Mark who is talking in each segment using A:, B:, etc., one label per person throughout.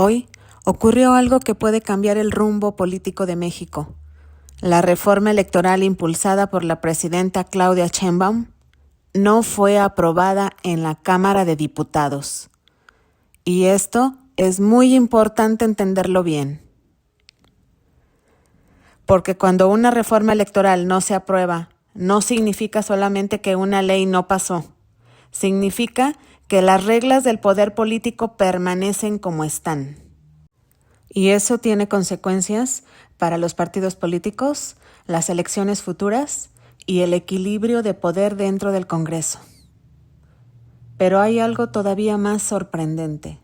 A: Hoy ocurrió algo que puede cambiar el rumbo político de México. La reforma electoral impulsada por la presidenta Claudia Sheinbaum no fue aprobada en la Cámara de Diputados. Y esto es muy importante entenderlo bien. Porque cuando una reforma electoral no se aprueba, no significa solamente que una ley no pasó. Significa que las reglas del poder político permanecen como están. Y eso tiene consecuencias para los partidos políticos, las elecciones futuras y el equilibrio de poder dentro del Congreso. Pero hay algo todavía más sorprendente.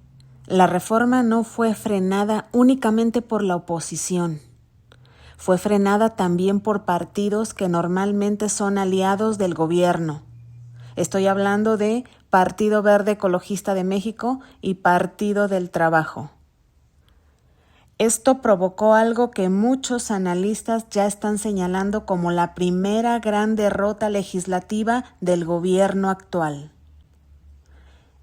A: La reforma no fue frenada únicamente por la oposición. Fue frenada también por partidos que normalmente son aliados del gobierno. Estoy hablando de Partido Verde Ecologista de México y Partido del Trabajo. Esto provocó algo que muchos analistas ya están señalando como la primera gran derrota legislativa del gobierno actual.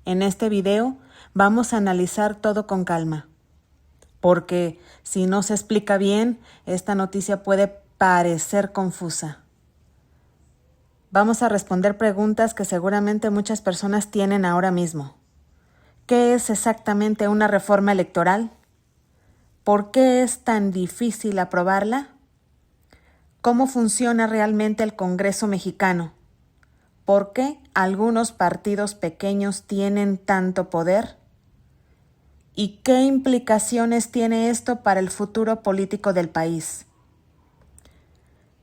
A: En este video vamos a analizar todo con calma, porque si no se explica bien, esta noticia puede parecer confusa. Vamos a responder preguntas que seguramente muchas personas tienen ahora mismo. ¿Qué es exactamente una reforma electoral? ¿Por qué es tan difícil aprobarla? ¿Cómo funciona realmente el Congreso mexicano? ¿Por qué algunos partidos pequeños tienen tanto poder? ¿Y qué implicaciones tiene esto para el futuro político del país?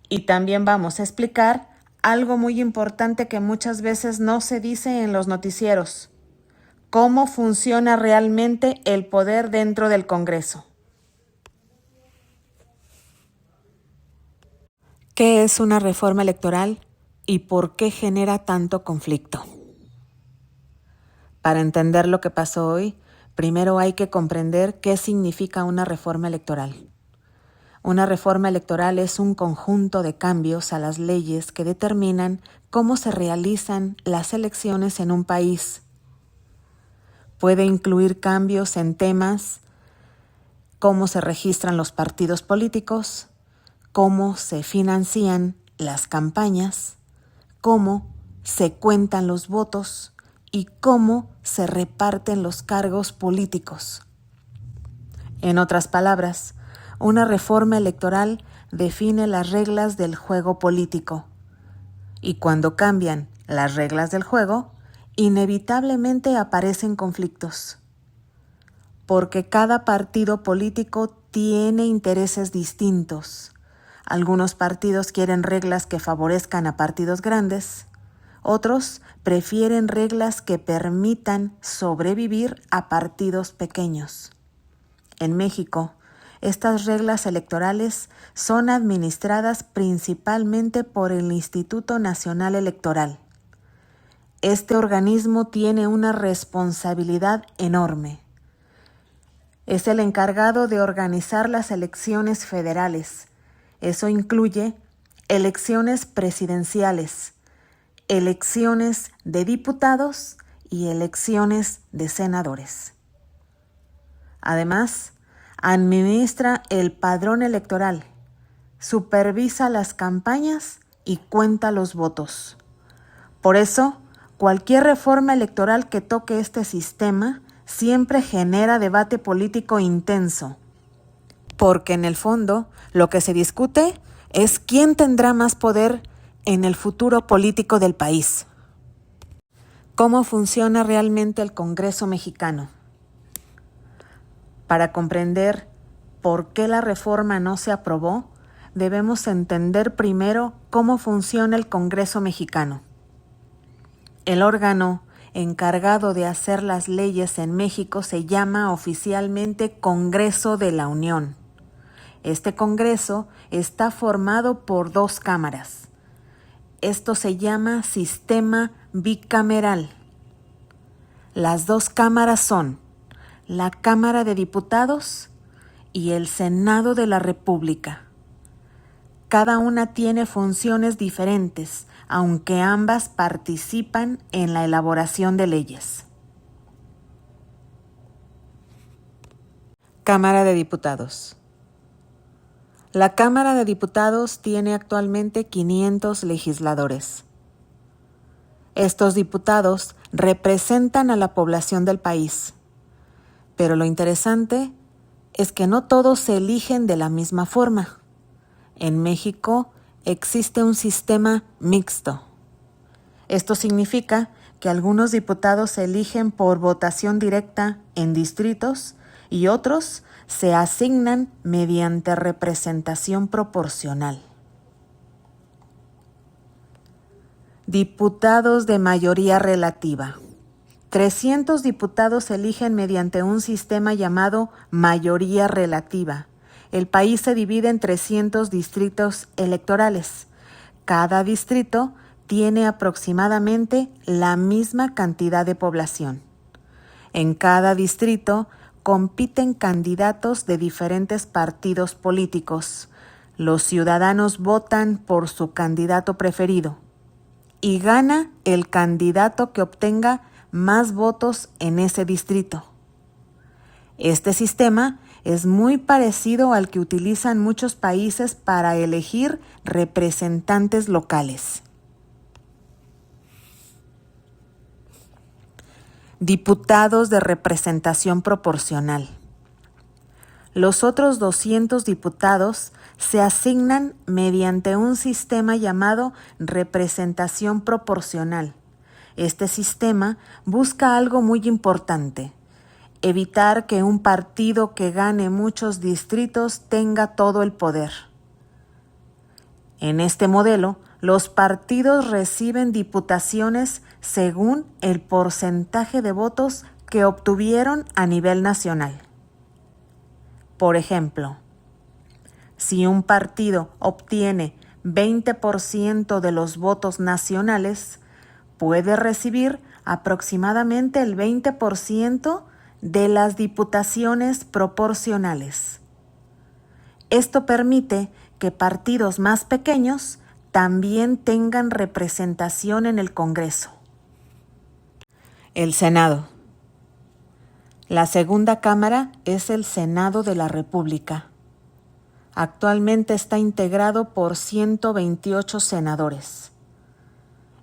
A: Y también vamos a explicar algo muy importante que muchas veces no se dice en los noticieros. ¿Cómo funciona realmente el poder dentro del Congreso? ¿Qué es una reforma electoral y por qué genera tanto conflicto? Para entender lo que pasó hoy, primero hay que comprender qué significa una reforma electoral. Una reforma electoral es un conjunto de cambios a las leyes que determinan cómo se realizan las elecciones en un país. Puede incluir cambios en temas, cómo se registran los partidos políticos, cómo se financian las campañas, cómo se cuentan los votos y cómo se reparten los cargos políticos. En otras palabras, una reforma electoral define las reglas del juego político. Y cuando cambian las reglas del juego, inevitablemente aparecen conflictos. Porque cada partido político tiene intereses distintos. Algunos partidos quieren reglas que favorezcan a partidos grandes. Otros prefieren reglas que permitan sobrevivir a partidos pequeños. En México, estas reglas electorales son administradas principalmente por el Instituto Nacional Electoral. Este organismo tiene una responsabilidad enorme. Es el encargado de organizar las elecciones federales. Eso incluye elecciones presidenciales, elecciones de diputados y elecciones de senadores. Además, administra el padrón electoral, supervisa las campañas y cuenta los votos. Por eso, cualquier reforma electoral que toque este sistema siempre genera debate político intenso, porque en el fondo lo que se discute es quién tendrá más poder en el futuro político del país. ¿Cómo funciona realmente el Congreso mexicano? Para comprender por qué la reforma no se aprobó, debemos entender primero cómo funciona el Congreso mexicano. El órgano encargado de hacer las leyes en México se llama oficialmente Congreso de la Unión. Este Congreso está formado por 2 cámaras. Esto se llama sistema bicameral. Las 2 cámaras son la Cámara de Diputados y el Senado de la República. Cada una tiene funciones diferentes, aunque ambas participan en la elaboración de leyes. Cámara de Diputados. La Cámara de Diputados tiene actualmente 500 legisladores. Estos diputados representan a la población del país, pero lo interesante es que no todos se eligen de la misma forma. En México existe un sistema mixto. Esto significa que algunos diputados se eligen por votación directa en distritos y otros se asignan mediante representación proporcional. Diputados de mayoría relativa. 300 diputados se eligen mediante un sistema llamado mayoría relativa. El país se divide en 300 distritos electorales. Cada distrito tiene aproximadamente la misma cantidad de población. En cada distrito compiten candidatos de diferentes partidos políticos. Los ciudadanos votan por su candidato preferido y gana el candidato que obtenga más votos en ese distrito. Este sistema es muy parecido al que utilizan muchos países para elegir representantes locales. Diputados de representación proporcional. Los otros 200 diputados se asignan mediante un sistema llamado representación proporcional. Este sistema busca algo muy importante: evitar que un partido que gane muchos distritos tenga todo el poder. En este modelo, los partidos reciben diputaciones según el porcentaje de votos que obtuvieron a nivel nacional. Por ejemplo, si un partido obtiene 20% de los votos nacionales, puede recibir aproximadamente el 20% de las diputaciones proporcionales. Esto permite que partidos más pequeños también tengan representación en el Congreso. El Senado. La segunda cámara es el Senado de la República. Actualmente está integrado por 128 senadores.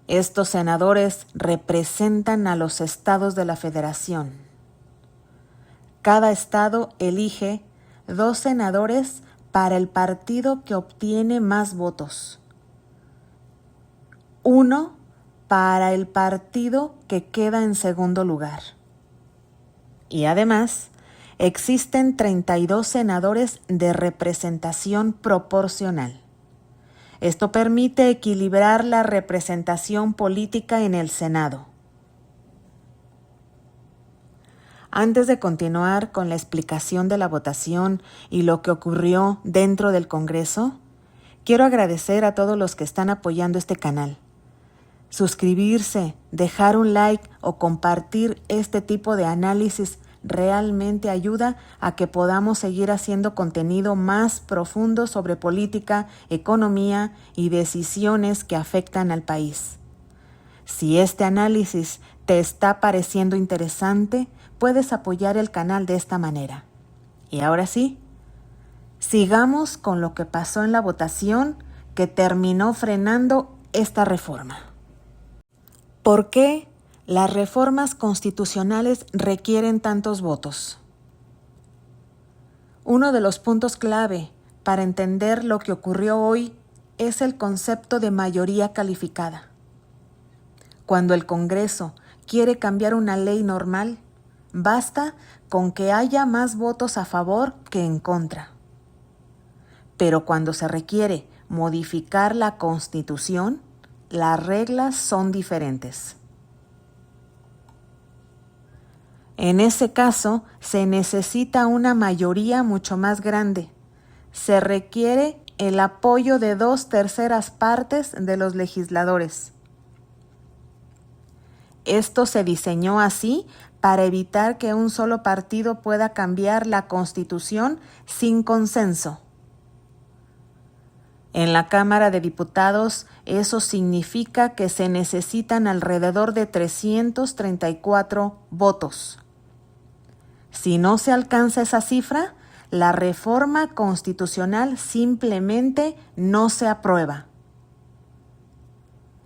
A: Estos senadores representan a los estados de la Federación. Cada estado elige 2 senadores para el partido que obtiene más votos, 1 para el partido que queda en segundo lugar. Y además, existen 32 senadores de representación proporcional. Esto permite equilibrar la representación política en el Senado. Antes de continuar con la explicación de la votación y lo que ocurrió dentro del Congreso, quiero agradecer a todos los que están apoyando este canal. Suscribirse, dejar un like o compartir este tipo de análisis realmente ayuda a que podamos seguir haciendo contenido más profundo sobre política, economía y decisiones que afectan al país. Si este análisis te está pareciendo interesante, puedes apoyar el canal de esta manera. Y ahora sí, sigamos con lo que pasó en la votación que terminó frenando esta reforma. ¿Por qué las reformas constitucionales requieren tantos votos? Uno de los puntos clave para entender lo que ocurrió hoy es el concepto de mayoría calificada. Cuando el Congreso quiere cambiar una ley normal, basta con que haya más votos a favor que en contra. Pero cuando se requiere modificar la Constitución, las reglas son diferentes. En ese caso, se necesita una mayoría mucho más grande. Se requiere el apoyo de 2/3 partes de los legisladores. Esto se diseñó así para evitar que un solo partido pueda cambiar la Constitución sin consenso. En la Cámara de Diputados, eso significa que se necesitan alrededor de 334 votos. Si no se alcanza esa cifra, la reforma constitucional simplemente no se aprueba.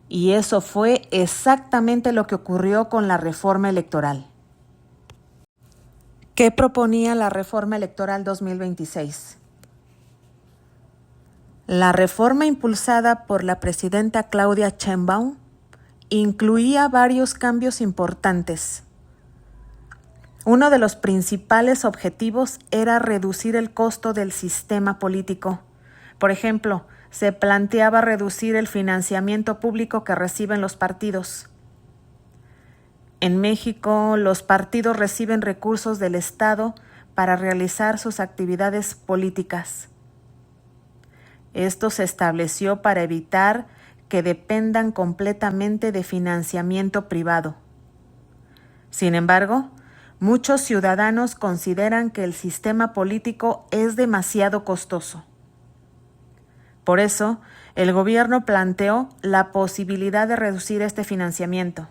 A: Y eso fue exactamente lo que ocurrió con la reforma electoral. ¿Qué proponía la reforma electoral 2026? La reforma impulsada por la presidenta Claudia Sheinbaum incluía varios cambios importantes. Uno de los principales objetivos era reducir el costo del sistema político. Por ejemplo, se planteaba reducir el financiamiento público que reciben los partidos. En México, los partidos reciben recursos del Estado para realizar sus actividades políticas. Esto se estableció para evitar que dependan completamente de financiamiento privado. Sin embargo, muchos ciudadanos consideran que el sistema político es demasiado costoso. Por eso, el gobierno planteó la posibilidad de reducir este financiamiento.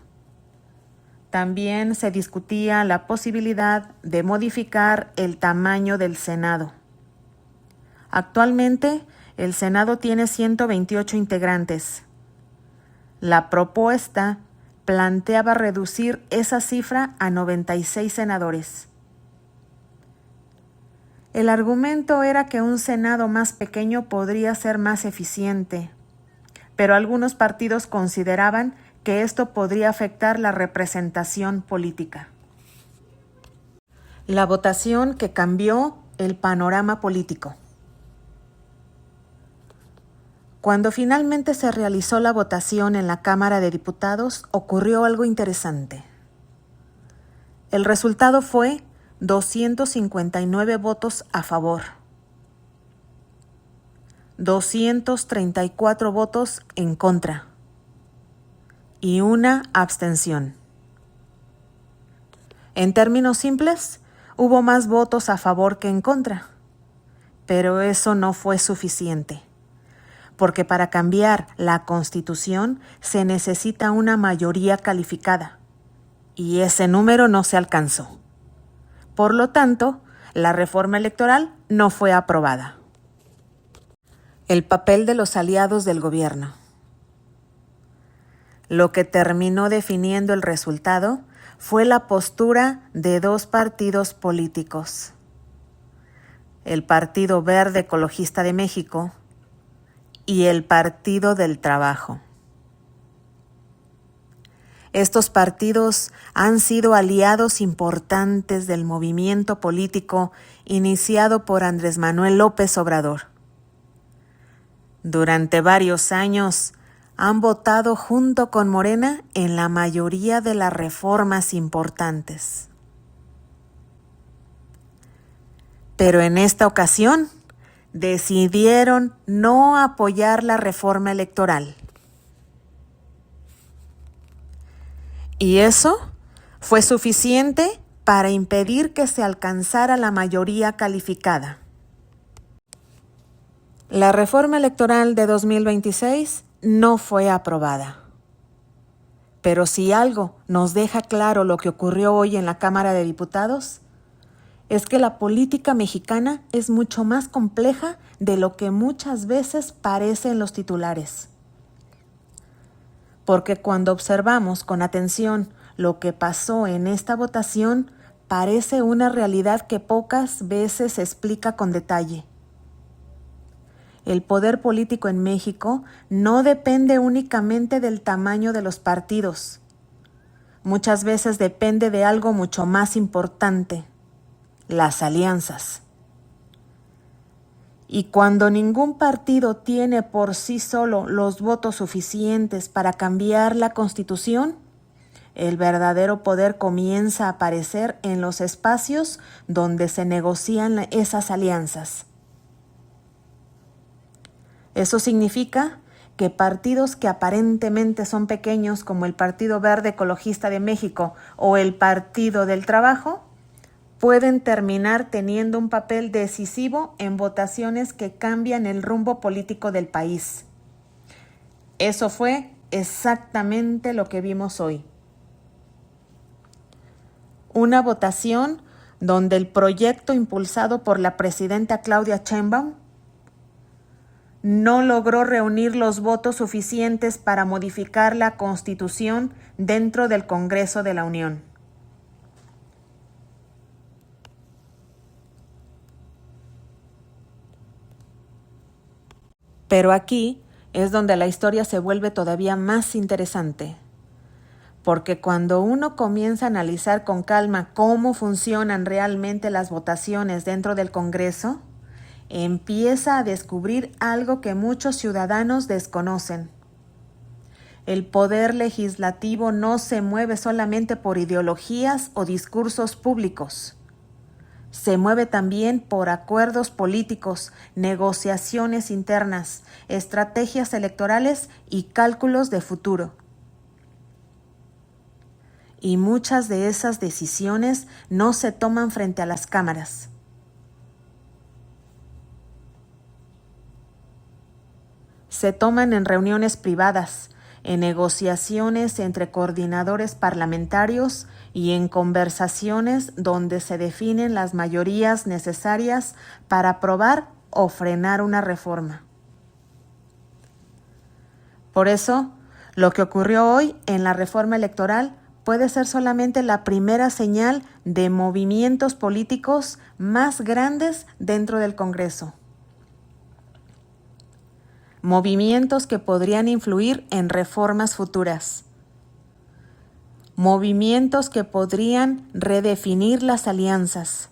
A: También se discutía la posibilidad de modificar el tamaño del Senado. Actualmente, el Senado tiene 128 integrantes. La propuesta planteaba reducir esa cifra a 96 senadores. El argumento era que un Senado más pequeño podría ser más eficiente, pero algunos partidos consideraban que esto podría afectar la representación política. La votación que cambió el panorama político. Cuando finalmente se realizó la votación en la Cámara de Diputados, ocurrió algo interesante. El resultado fue 259 votos a favor, 234 votos en contra y una abstención. En términos simples, hubo más votos a favor que en contra, pero eso no fue suficiente, porque para cambiar la Constitución se necesita una mayoría calificada, y ese número no se alcanzó. Por lo tanto, la reforma electoral no fue aprobada. El papel de los aliados del gobierno. Lo que terminó definiendo el resultado fue la postura de dos partidos políticos: el Partido Verde Ecologista de México y el Partido del Trabajo. Estos partidos han sido aliados importantes del movimiento político iniciado por Andrés Manuel López Obrador. Durante varios años han votado junto con Morena en la mayoría de las reformas importantes. Pero en esta ocasión decidieron no apoyar la reforma electoral. Y eso fue suficiente para impedir que se alcanzara la mayoría calificada. La reforma electoral de 2026 no fue aprobada. Pero si algo nos deja claro lo que ocurrió hoy en la Cámara de Diputados, es que la política mexicana es mucho más compleja de lo que muchas veces parece en los titulares. Porque cuando observamos con atención lo que pasó en esta votación, parece una realidad que pocas veces se explica con detalle. El poder político en México no depende únicamente del tamaño de los partidos. Muchas veces depende de algo mucho más importante: las alianzas. Y cuando ningún partido tiene por sí solo los votos suficientes para cambiar la Constitución, el verdadero poder comienza a aparecer en los espacios donde se negocian esas alianzas. Eso significa que partidos que aparentemente son pequeños, como el Partido Verde Ecologista de México o el Partido del Trabajo, pueden terminar teniendo un papel decisivo en votaciones que cambian el rumbo político del país. Eso fue exactamente lo que vimos hoy. Una votación donde el proyecto impulsado por la presidenta Claudia Sheinbaum no logró reunir los votos suficientes para modificar la Constitución dentro del Congreso de la Unión. Pero aquí es donde la historia se vuelve todavía más interesante, porque cuando uno comienza a analizar con calma cómo funcionan realmente las votaciones dentro del Congreso, empieza a descubrir algo que muchos ciudadanos desconocen. El poder legislativo no se mueve solamente por ideologías o discursos públicos. Se mueve también por acuerdos políticos, negociaciones internas, estrategias electorales y cálculos de futuro. Y muchas de esas decisiones no se toman frente a las cámaras. Se toman en reuniones privadas, en negociaciones entre coordinadores parlamentarios y en conversaciones donde se definen las mayorías necesarias para aprobar o frenar una reforma. Por eso, lo que ocurrió hoy en la reforma electoral puede ser solamente la primera señal de movimientos políticos más grandes dentro del Congreso. Movimientos que podrían influir en reformas futuras. Movimientos que podrían redefinir las alianzas.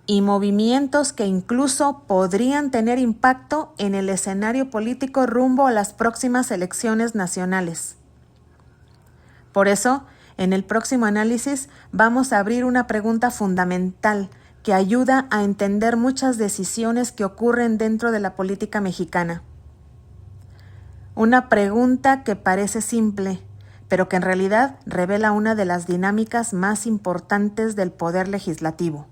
A: Y movimientos que incluso podrían tener impacto en el escenario político rumbo a las próximas elecciones nacionales. Por eso, en el próximo análisis vamos a abrir una pregunta fundamental que ayuda a entender muchas decisiones que ocurren dentro de la política mexicana. Una pregunta que parece simple, pero que en realidad revela una de las dinámicas más importantes del poder legislativo.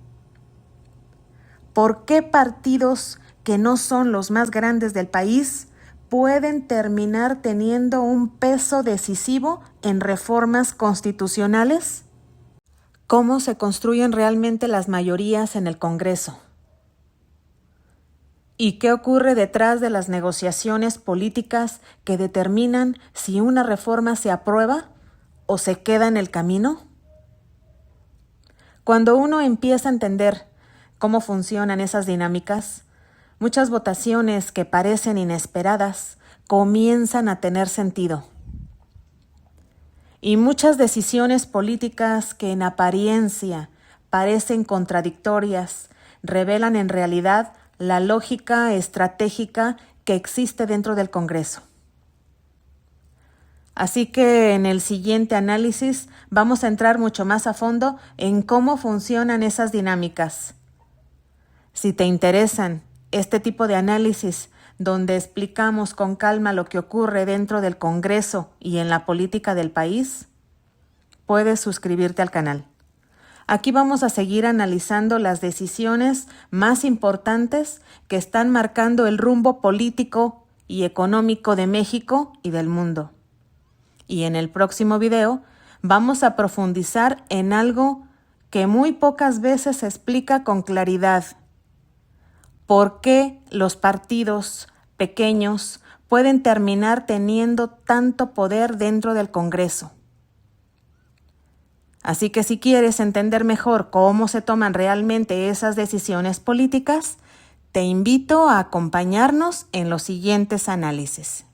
A: ¿Por qué partidos que no son los más grandes del país pueden terminar teniendo un peso decisivo en reformas constitucionales? ¿Cómo se construyen realmente las mayorías en el Congreso? ¿Y qué ocurre detrás de las negociaciones políticas que determinan si una reforma se aprueba o se queda en el camino? Cuando uno empieza a entender cómo funcionan esas dinámicas, muchas votaciones que parecen inesperadas comienzan a tener sentido. Y muchas decisiones políticas que en apariencia parecen contradictorias revelan en realidad la lógica estratégica que existe dentro del Congreso. Así que en el siguiente análisis vamos a entrar mucho más a fondo en cómo funcionan esas dinámicas. Si te interesan este tipo de análisis donde explicamos con calma lo que ocurre dentro del Congreso y en la política del país, puedes suscribirte al canal. Aquí vamos a seguir analizando las decisiones más importantes que están marcando el rumbo político y económico de México y del mundo. Y en el próximo video vamos a profundizar en algo que muy pocas veces se explica con claridad. ¿Por qué los partidos pequeños pueden terminar teniendo tanto poder dentro del Congreso? Así que si quieres entender mejor cómo se toman realmente esas decisiones políticas, te invito a acompañarnos en los siguientes análisis.